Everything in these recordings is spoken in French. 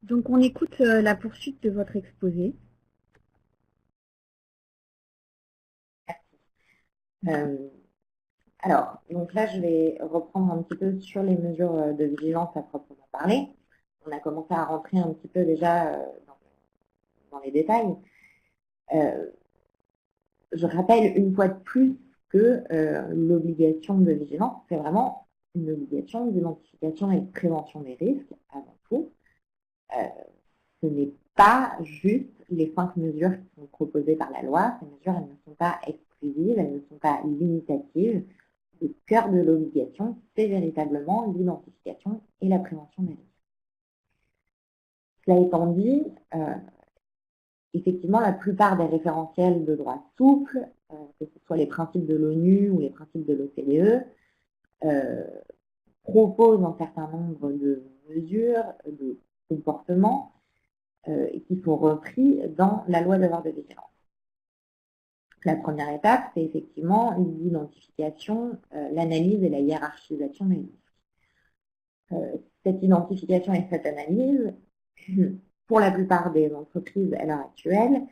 Donc, on écoute la poursuite de votre exposé. Euh, alors, donc là, je vais reprendre un petit peu sur les mesures de vigilance à proprement parler. On a commencé à rentrer un petit peu déjà dans les détails. Euh, je rappelle une fois de plus que l'obligation de vigilance, c'est vraiment une obligation d'identification et de prévention des risques avant tout. Ce n'est pas juste les 5 mesures qui sont proposées par la loi. Ces mesures, elles ne sont pas exclusives, elles ne sont pas limitatives. Le cœur de l'obligation, c'est véritablement l'identification et la prévention des risques. Cela étant dit, effectivement, la plupart des référentiels de droit souple, que ce soit les principes de l'ONU ou les principes de l'OCDE, proposent un certain nombre de mesures, de comportements qui sont repris dans la loi devoir de vigilance. La première étape, c'est effectivement l'identification, l'analyse et la hiérarchisation des risques. Cette identification et cette analyse, pour la plupart des entreprises à l'heure actuelle,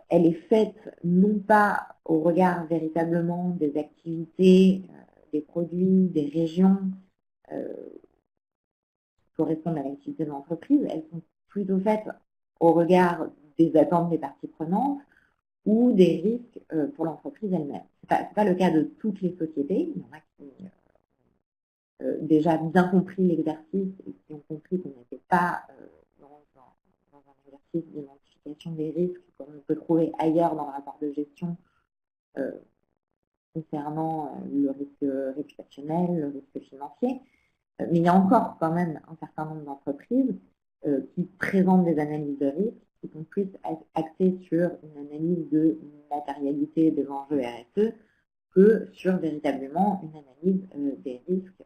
elle est faite non pas au regard véritablement des activités, des produits, des régions qui correspondent à l'activité de l'entreprise, elles sont plutôt faites au regard des attentes des parties prenantes ou des risques pour l'entreprise elle-même. Ce n'est pas le cas de toutes les sociétés. Il y en a qui déjà bien compris l'exercice et qui ont compris qu'on n'était pas dans un exercice d'identification des risques comme on peut trouver ailleurs dans le rapport de gestion concernant le risque réputationnel, le risque financier. Mais il y a encore quand même un certain nombre d'entreprises qui présentent des analyses de risque qui sont plus axées sur une analyse de matérialité des enjeux RSE que sur véritablement une analyse des risques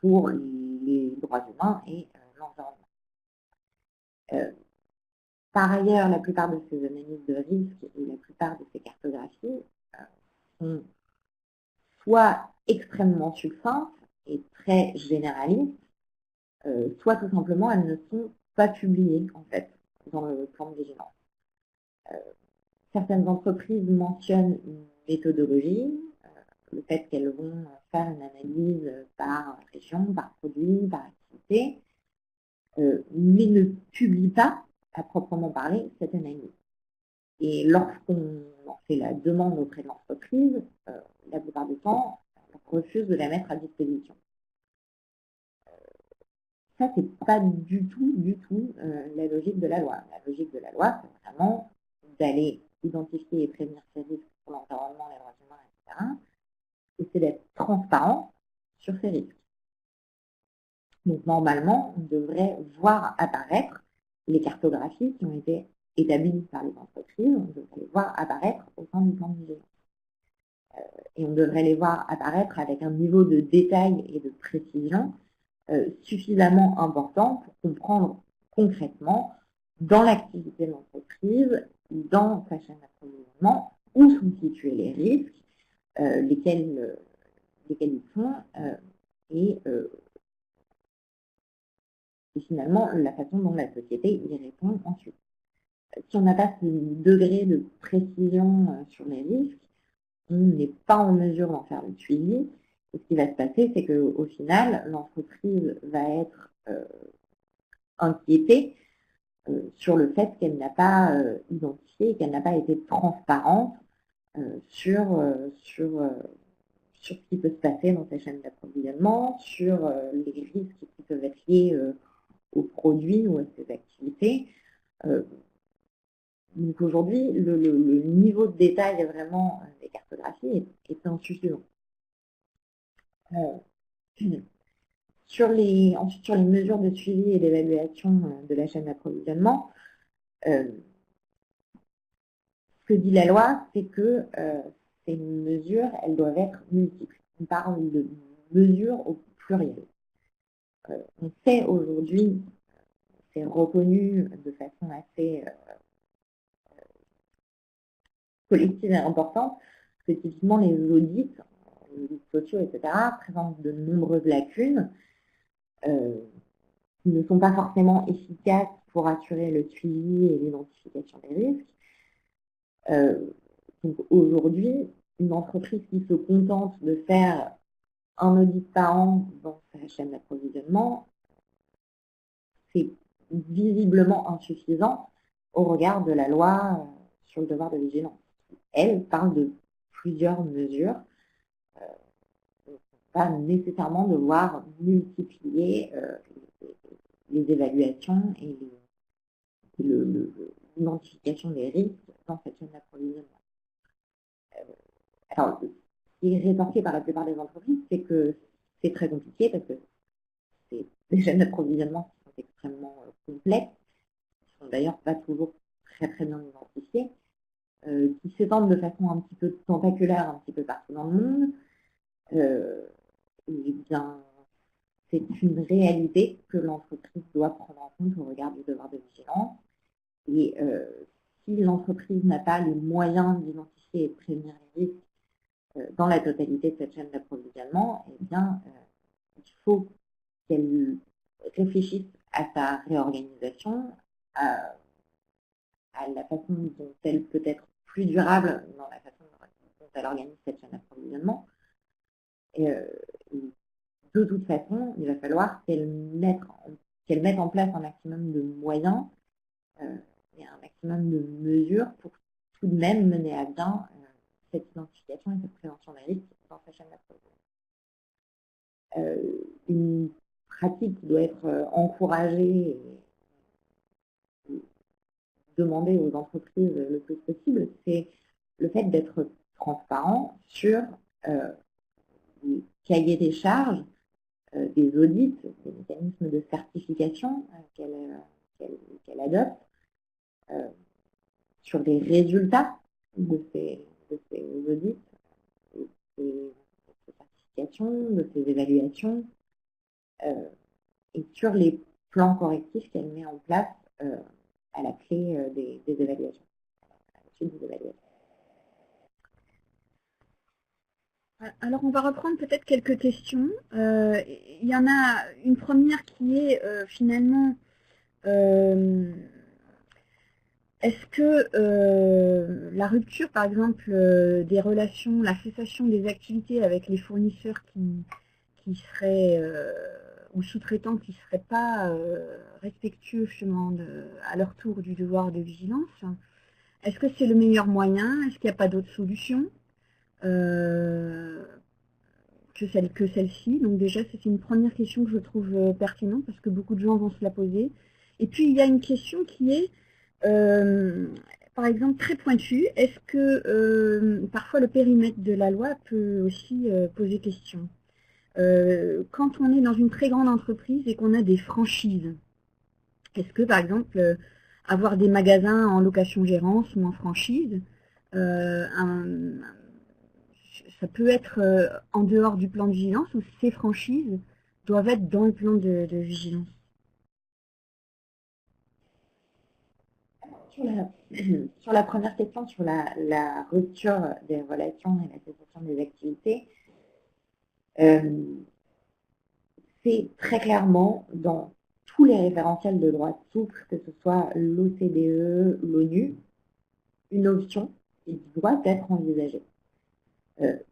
pour les droits humains et l'environnement. Par ailleurs, la plupart de ces analyses de risque et la plupart de ces cartographies sont soit extrêmement succinctes et très généralistes, soit tout simplement elles ne sont pas publiées en fait dans le plan de vigilance. Certaines entreprises mentionnent une méthodologie, le fait qu'elles vont faire une analyse par région, par produit, par activité, mais ne publient pas, à proprement parler, cette analyse. Et lorsqu'on fait la demande auprès de l'entreprise, la plupart du temps, on refuse de la mettre à disposition. Ça, c'est pas du tout la logique de la loi. La logique de la loi, c'est vraiment d'aller identifier et prévenir ces risques pour l'environnement, les droits humains, etc. Et c'est d'être transparent sur ces risques. Donc, normalement, on devrait voir apparaître les cartographies qui ont été établies par les entreprises, on devrait les voir apparaître au sein du plan de vigilance. Et on devrait les voir apparaître avec un niveau de détail et de précision suffisamment important pour comprendre concrètement dans l'activité de l'entreprise, dans sa chaîne d'approvisionnement, où sont situés les risques, lesquels ils sont, et finalement la façon dont la société y répond ensuite. Si on n'a pas ce degré de précision sur les risques, on n'est pas en mesure d'en faire le suivi. Et ce qui va se passer, c'est qu'au final, l'entreprise va être inquiétée sur le fait qu'elle n'a pas identifié, qu'elle n'a pas été transparente sur ce qui peut se passer dans sa chaîne d'approvisionnement, sur les risques qui peuvent être liés aux produits ou à ces activités. Donc aujourd'hui, le niveau de détail vraiment des cartographies est insuffisant. Ensuite, sur les mesures de suivi et d'évaluation de la chaîne d'approvisionnement, ce que dit la loi, c'est que ces mesures, elles doivent être multiples. On parle de mesures au pluriel. On sait aujourd'hui, c'est reconnu de façon assez collective et importante, que typiquement les audits sociaux, etc., présentent de nombreuses lacunes qui ne sont pas forcément efficaces pour assurer le suivi et l'identification des risques. Donc aujourd'hui, une entreprise qui se contente de faire un audit par an dans sa chaîne d'approvisionnement, c'est visiblement insuffisant au regard de la loi sur le devoir de vigilance. Elle parle de plusieurs mesures, pas nécessairement devoir multiplier les évaluations et l'identification des risques dans cette chaîne d'approvisionnement. Alors, ce qui est rétorqué par la plupart des entreprises, c'est que c'est très compliqué parce que c'est des chaînes d'approvisionnement qui sont extrêmement complexes, qui ne sont d'ailleurs pas toujours très très bien identifiées, qui s'étendent de façon un petit peu tentaculaire un petit peu partout dans le monde. Eh bien, c'est une réalité que l'entreprise doit prendre en compte au regard du devoir de vigilance. Et si l'entreprise n'a pas les moyens d'identifier et de prévenir les risques dans la totalité de cette chaîne d'approvisionnement, eh bien, il faut qu'elle réfléchisse à sa réorganisation, à la façon dont elle peut être plus durable dans la façon dont elle organise cette chaîne d'approvisionnement. Et de toute façon, il va falloir qu'elle mette en place un maximum de moyens et un maximum de mesures pour tout de même mener à bien cette identification et cette prévention des risques dans sa chaîne d'approvisionnement. Une pratique qui doit être encouragée et demandée aux entreprises le plus possible, c'est le fait d'être transparent sur les cahiers des charges, des audits, des mécanismes de certification qu'elle adopte, sur les résultats de ces audits, de ces certifications, de ces évaluations, et sur les plans correctifs qu'elle met en place à la clé des évaluations, à la suite des évaluations. Alors, on va reprendre peut-être quelques questions. Il y en a une première qui est finalement, est-ce que la rupture, par exemple, des relations, la cessation des activités avec les fournisseurs qui seraient, ou sous-traitants qui ne seraient pas respectueux justement à leur tour du devoir de vigilance, est-ce que c'est le meilleur moyen? Est-ce qu'il n'y a pas d'autres solutions que celle-ci? Donc déjà, c'est une première question que je trouve pertinente parce que beaucoup de gens vont se la poser. Et puis, il y a une question qui est, par exemple, très pointue. Est-ce que parfois le périmètre de la loi peut aussi poser question? Quand on est dans une très grande entreprise et qu'on a des franchises, est-ce que, par exemple, avoir des magasins en location-gérance ou en franchise, ça peut être en dehors du plan de vigilance ou ces franchises doivent être dans le plan de vigilance? Sur la première question, sur la rupture des relations et la cessation des activités, c'est très clairement dans tous les référentiels de droit souple, que ce soit l'OCDE, l'ONU, une option qui doit être envisagée.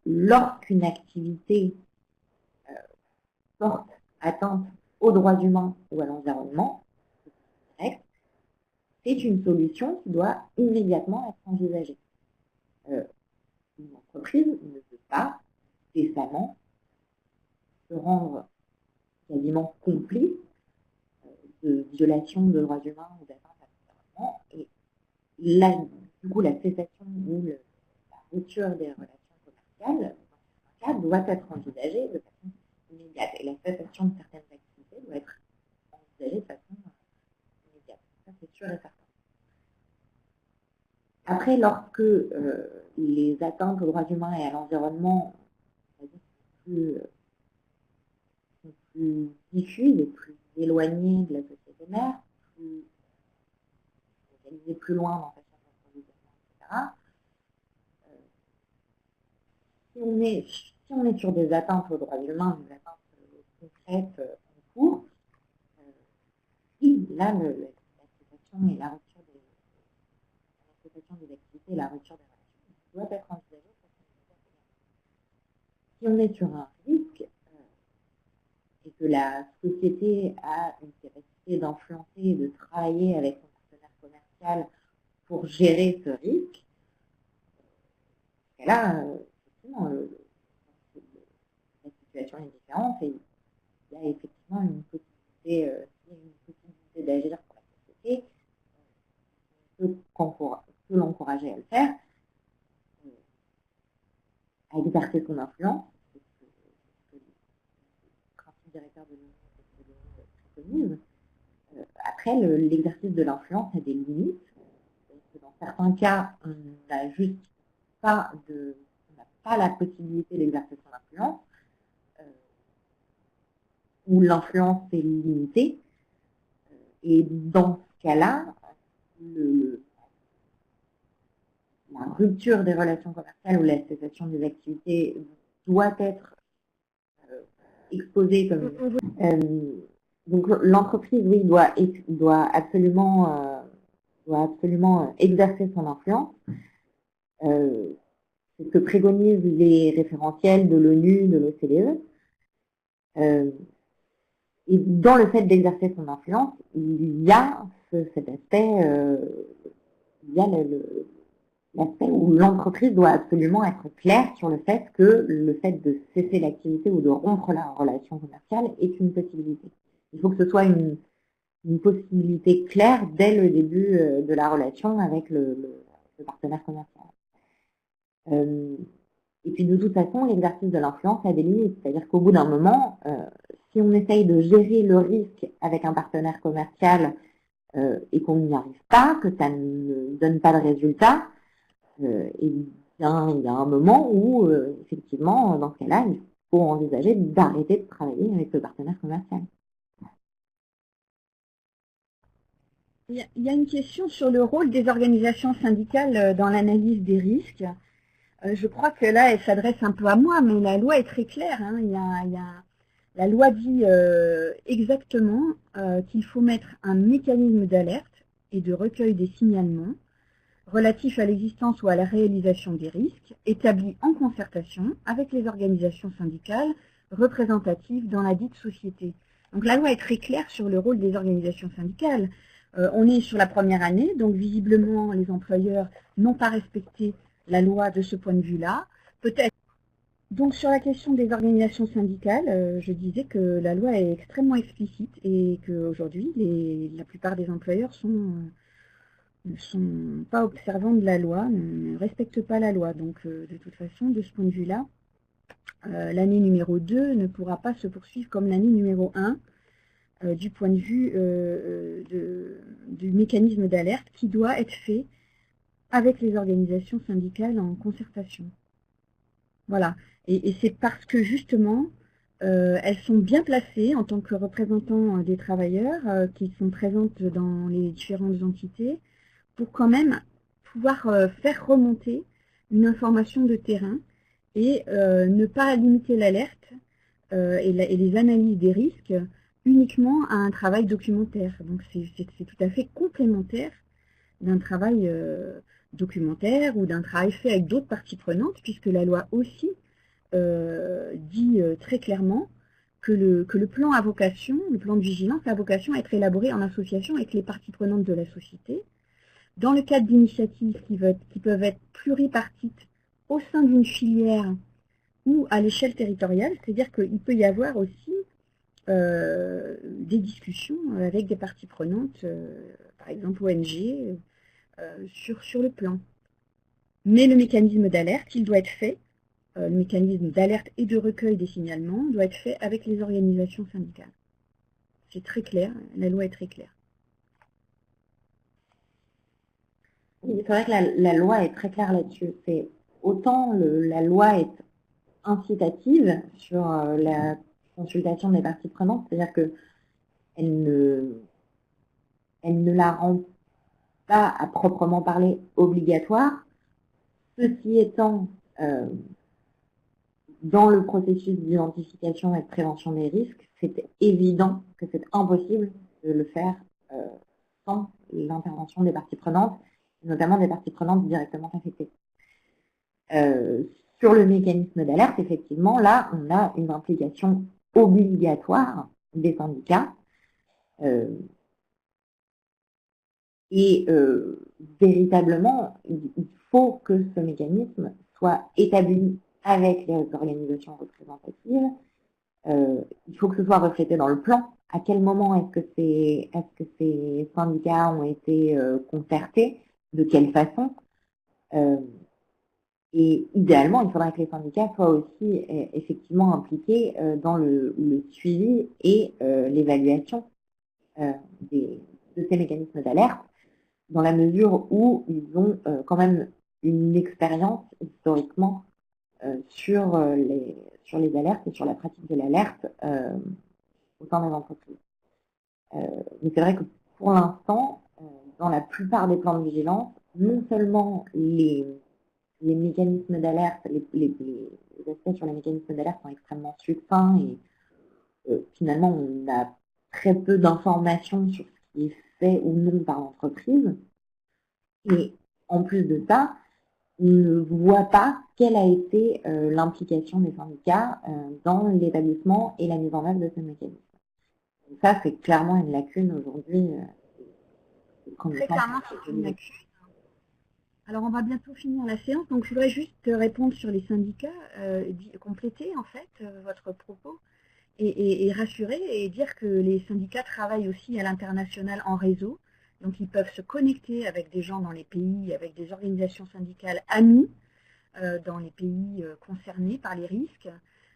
Lorsqu'une activité porte atteinte aux droits humains ou à l'environnement, c'est une solution qui doit immédiatement être envisagée. Une entreprise ne peut pas décemment se rendre quasiment complice de violation de droits humains ou d'atteinte à l'environnement. Et là, du coup, la cessation ou la rupture des relations commerciales, dans certains cas, doit être envisagée de façon immédiate. Et la cessation de certaines activités doit être envisagée de façon immédiate. Ça, c'est sûr et certain. Après, lorsque les atteintes aux droits humains et à l'environnement sont plus diffuses et plus éloignées de la société mère, plus localisées plus loin dans sa chaîne d'approvisionnement, etc. Si on est sur des atteintes aux droits humains, des atteintes concrètes en cours, oui, là, la cessation et la rupture des activités et la rupture des relations doit être envisagée. Si on est sur un risque et que la société a une capacité d'influencer et de travailler avec son partenaire commercial pour gérer ce risque, et là, effectivement, la situation est différente et il y a effectivement une possibilité d'agir pour la société, peut l'encourager à le faire, à exercer son influence, c'est ce que le principe directeur de l'Union préconise. Après, l'exercice de l'influence a des limites. Dans certains cas, on n'a juste pas la possibilité d'exercer son influence, où l'influence est limitée. Et dans ce cas-là, la rupture des relations commerciales ou la cessation des activités doit être exposée comme... donc l'entreprise, oui, doit absolument exercer son influence. C'est ce que préconisent les référentiels de l'ONU, de l'OCDE. Et dans le fait d'exercer son influence, il y a cet aspect, il y a l'aspect où l'entreprise doit absolument être claire sur le fait que le fait de cesser l'activité ou de rompre la relation commerciale est une possibilité. Il faut que ce soit une possibilité claire dès le début de la relation avec le partenaire commercial. Et puis de toute façon, l'exercice de l'influence a des limites. C'est-à-dire qu'au bout d'un moment, si on essaye de gérer le risque avec un partenaire commercial et qu'on n'y arrive pas, que ça ne donne pas de résultat, il y a un moment où, effectivement, dans ce cas-là, il faut envisager d'arrêter de travailler avec le partenaire commercial. Il y a une question sur le rôle des organisations syndicales dans l'analyse des risques. Je crois que là, elle s'adresse un peu à moi, mais la loi est très claire. Hein. La loi dit exactement qu'il faut mettre un mécanisme d'alerte et de recueil des signalements relatifs à l'existence ou à la réalisation des risques, établis en concertation avec les organisations syndicales représentatives dans la dite société. Donc la loi est très claire sur le rôle des organisations syndicales. On est sur la première année, donc visiblement les employeurs n'ont pas respecté la loi de ce point de vue-là. Peut-être. Donc sur la question des organisations syndicales, je disais que la loi est extrêmement explicite et qu'aujourd'hui, la plupart des employeurs ne sont pas observants de la loi, ne respectent pas la loi. Donc de toute façon, de ce point de vue-là, l'année numéro 2 ne pourra pas se poursuivre comme l'année numéro 1 du point de vue du mécanisme d'alerte qui doit être fait avec les organisations syndicales en concertation. Voilà. Et c'est parce que justement, elles sont bien placées en tant que représentants des travailleurs qui sont présentes dans les différentes entités pour quand même pouvoir faire remonter une information de terrain et ne pas limiter l'alerte et les analyses des risques uniquement à un travail documentaire. Donc c'est tout à fait complémentaire d'un travail documentaire ou d'un travail fait avec d'autres parties prenantes, puisque la loi aussi dit très clairement que le plan à vocation, le plan de vigilance a vocation à être élaboré en association avec les parties prenantes de la société, dans le cadre d'initiatives qui peuvent être pluripartites au sein d'une filière ou à l'échelle territoriale, c'est-à-dire qu'il peut y avoir aussi des discussions avec des parties prenantes, par exemple ONG, sur le plan. Mais le mécanisme d'alerte, il doit être fait, le mécanisme d'alerte et de recueil des signalements doit être fait avec les organisations syndicales. C'est très clair, la loi est très claire. Oui, c'est vrai que la loi est très claire là-dessus. C'est autant la loi est incitative sur la consultation des parties prenantes, c'est-à-dire qu'elle ne la rend pas à proprement parler obligatoire. Ceci étant, dans le processus d'identification et de prévention des risques, c'est évident que c'est impossible de le faire sans l'intervention des parties prenantes, notamment des parties prenantes directement affectées. Sur le mécanisme d'alerte, effectivement, là, on a une implication obligatoire des syndicats et véritablement, il faut que ce mécanisme soit établi avec les organisations représentatives. Il faut que ce soit reflété dans le plan. À quel moment est-ce que ces syndicats ont été concertés? De quelle façon? Et idéalement, il faudrait que les syndicats soient aussi effectivement impliqués dans le suivi et l'évaluation de ces mécanismes d'alerte, dans la mesure où ils ont quand même une expérience historiquement sur les alertes et sur la pratique de l'alerte au sein des entreprises. Mais c'est vrai que pour l'instant, dans la plupart des plans de vigilance, non seulement les mécanismes d'alerte, les aspects sur les mécanismes d'alerte sont extrêmement succincts et finalement on a très peu d'informations sur ce qui est fait ou non par l'entreprise. Et en plus de ça, on ne voit pas quelle a été l'implication des syndicats dans l'établissement et la mise en œuvre de ces mécanismes. Donc ça, c'est clairement une lacune aujourd'hui. Très clairement, c'est une lacune. Alors, on va bientôt finir la séance, donc je voudrais juste répondre sur les syndicats, compléter en fait votre propos et rassurer et dire que les syndicats travaillent aussi à l'international en réseau. Donc, ils peuvent se connecter avec des gens dans les pays, avec des organisations syndicales amies dans les pays concernés par les risques.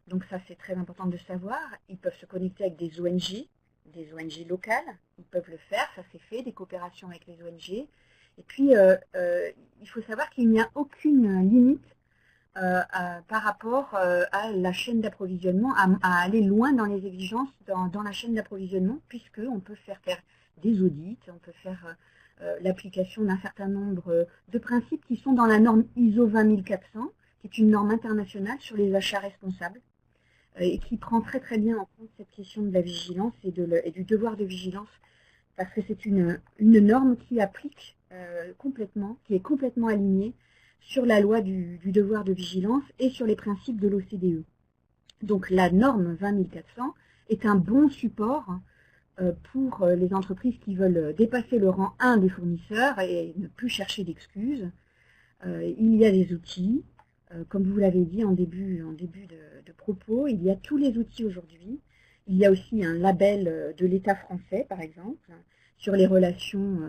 Donc, ça, c'est très important de savoir. Ils peuvent se connecter avec des ONG locales. Ils peuvent le faire, ça s'est fait, des coopérations avec les ONG. Et puis, il faut savoir qu'il n'y a aucune limite par rapport à la chaîne d'approvisionnement, à aller loin dans les exigences dans la chaîne d'approvisionnement, puisqu'on peut faire des audits, on peut faire l'application d'un certain nombre de principes qui sont dans la norme ISO 20400, qui est une norme internationale sur les achats responsables, et qui prend très très bien en compte cette question de la vigilance et du devoir de vigilance, parce que c'est une norme qui applique complètement, qui est complètement alignée sur la loi du devoir de vigilance et sur les principes de l'OCDE. Donc la norme 20400 est un bon support pour les entreprises qui veulent dépasser le rang 1 des fournisseurs et ne plus chercher d'excuses. Il y a des outils, comme vous l'avez dit en début de propos, il y a tous les outils aujourd'hui. Il y a aussi un label de l'État français, par exemple, sur les relations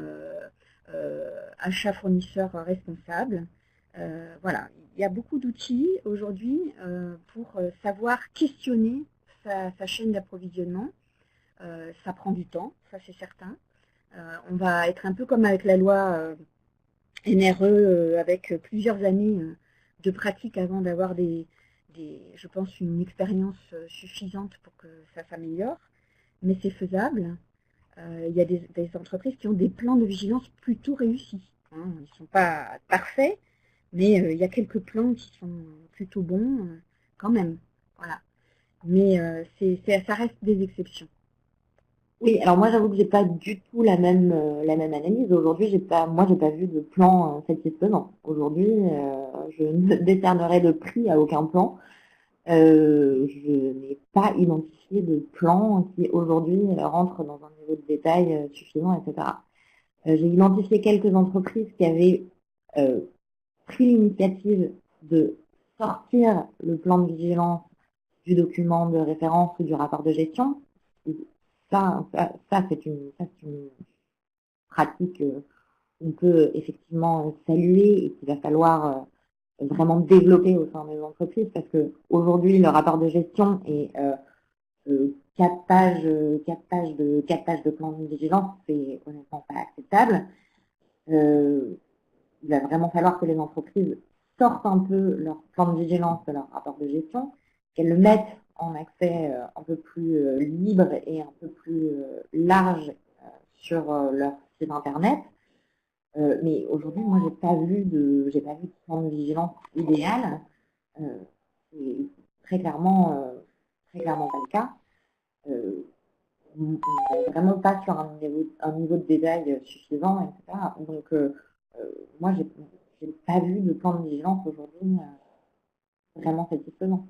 achats-fournisseurs responsables. Voilà, il y a beaucoup d'outils aujourd'hui pour savoir questionner sa chaîne d'approvisionnement. Ça prend du temps, ça c'est certain. On va être un peu comme avec la loi NRE, avec plusieurs années de pratique avant d'avoir je pense, une expérience suffisante pour que ça s'améliore. Mais c'est faisable. Il y a des entreprises qui ont des plans de vigilance plutôt réussis. Hein. Ils ne sont pas parfaits, mais il y a quelques plans qui sont plutôt bons quand même. Voilà. Mais ça reste des exceptions. Oui, alors moi j'avoue que j'ai pas du tout la même analyse. Aujourd'hui, j'ai pas vu de plan satisfaisant. Aujourd'hui, je ne décernerai de prix à aucun plan. Je n'ai pas identifié de plan qui aujourd'hui rentre dans un niveau de détail suffisant, etc. J'ai identifié quelques entreprises qui avaient pris l'initiative de sortir le plan de vigilance du document de référence ou du rapport de gestion. Ça c'est une pratique qu'on peut effectivement saluer et qu'il va falloir vraiment développer au sein des entreprises, parce que aujourd'hui le rapport de gestion est 4 pages de plan de vigilance, c'est honnêtement pas acceptable. Il va vraiment falloir que les entreprises sortent un peu leur plan de vigilance de leur rapport de gestion, qu'elles le mettent en accès un peu plus libre et un peu plus large sur leur site internet. Mais aujourd'hui, moi, j'ai pas vu de plan de vigilance idéal. C'est très clairement pas le cas. on n'est vraiment pas sur un niveau de détail suffisant, etc. Donc, moi, j'ai pas vu de plan de vigilance aujourd'hui vraiment satisfaisant.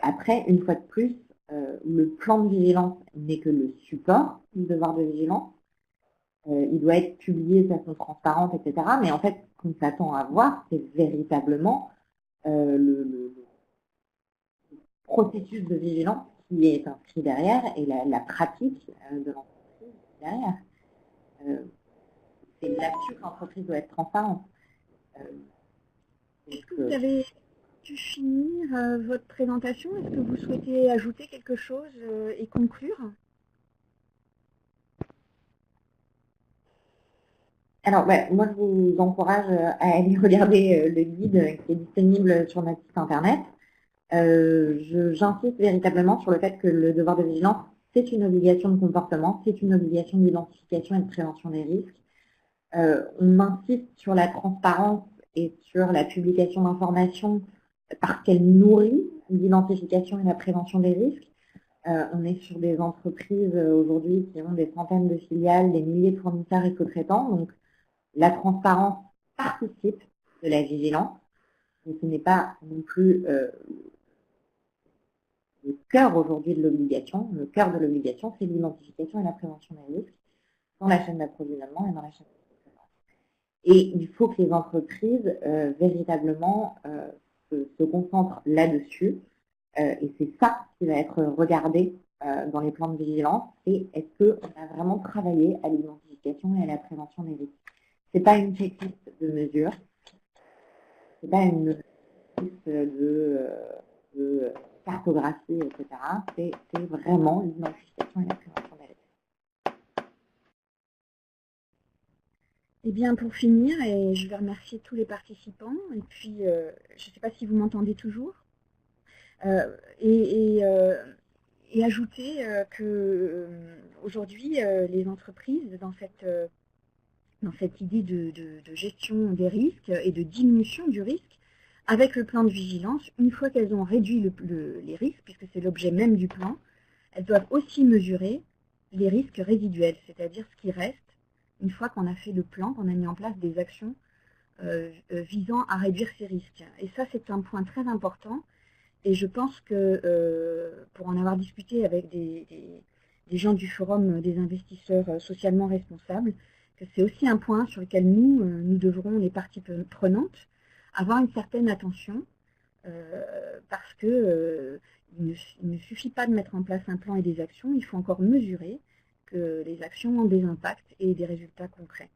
Après, une fois de plus, le plan de vigilance n'est que le support du devoir de vigilance. Il doit être publié de façon transparente, etc. Mais en fait, ce qu'on s'attend à voir, c'est véritablement le processus de vigilance qui est inscrit derrière et la pratique de l'entreprise derrière. C'est là-dessus que l'entreprise doit être transparente. Est-ce que vous avez pu finir votre présentation? Est-ce que vous souhaitez ajouter quelque chose et conclure? Alors, moi, je vous encourage à aller regarder le guide qui est disponible sur notre site internet. J'insiste véritablement sur le fait que le devoir de vigilance, c'est une obligation de comportement, c'est une obligation d'identification et de prévention des risques. On insiste sur la transparence et sur la publication d'informations parce qu'elle nourrit l'identification et la prévention des risques. On est sur des entreprises aujourd'hui qui ont des centaines de filiales, des milliers de fournisseurs et sous-traitants. Donc, la transparence participe de la vigilance, mais ce n'est pas non plus le cœur aujourd'hui de l'obligation. Le cœur de l'obligation, c'est l'identification et la prévention des risques dans la chaîne d'approvisionnement et dans la chaîne de distribution. Et il faut que les entreprises véritablement se concentrent là-dessus. Et c'est ça qui va être regardé dans les plans de vigilance. C'est est-ce qu'on a vraiment travaillé à l'identification et à la prévention des risques. Ce n'est pas une checklist de mesures, ce n'est pas une liste de cartographie, etc. C'est vraiment l'identification et la prévention des risques. Eh bien, pour finir, et je vais remercier tous les participants, et puis je ne sais pas si vous m'entendez toujours, et ajouter que aujourd'hui, les entreprises, dans cette idée de gestion des risques et de diminution du risque, avec le plan de vigilance, une fois qu'elles ont réduit les risques, puisque c'est l'objet même du plan, elles doivent aussi mesurer les risques résiduels, c'est-à-dire ce qui reste une fois qu'on a fait le plan, qu'on a mis en place des actions visant à réduire ces risques. Et ça, c'est un point très important. Et je pense que, pour en avoir discuté avec des gens du Forum des investisseurs socialement responsables, que c'est aussi un point sur lequel nous devrons, les parties prenantes, avoir une certaine attention, parce que il ne suffit pas de mettre en place un plan et des actions, il faut encore mesurer que les actions ont des impacts et des résultats concrets.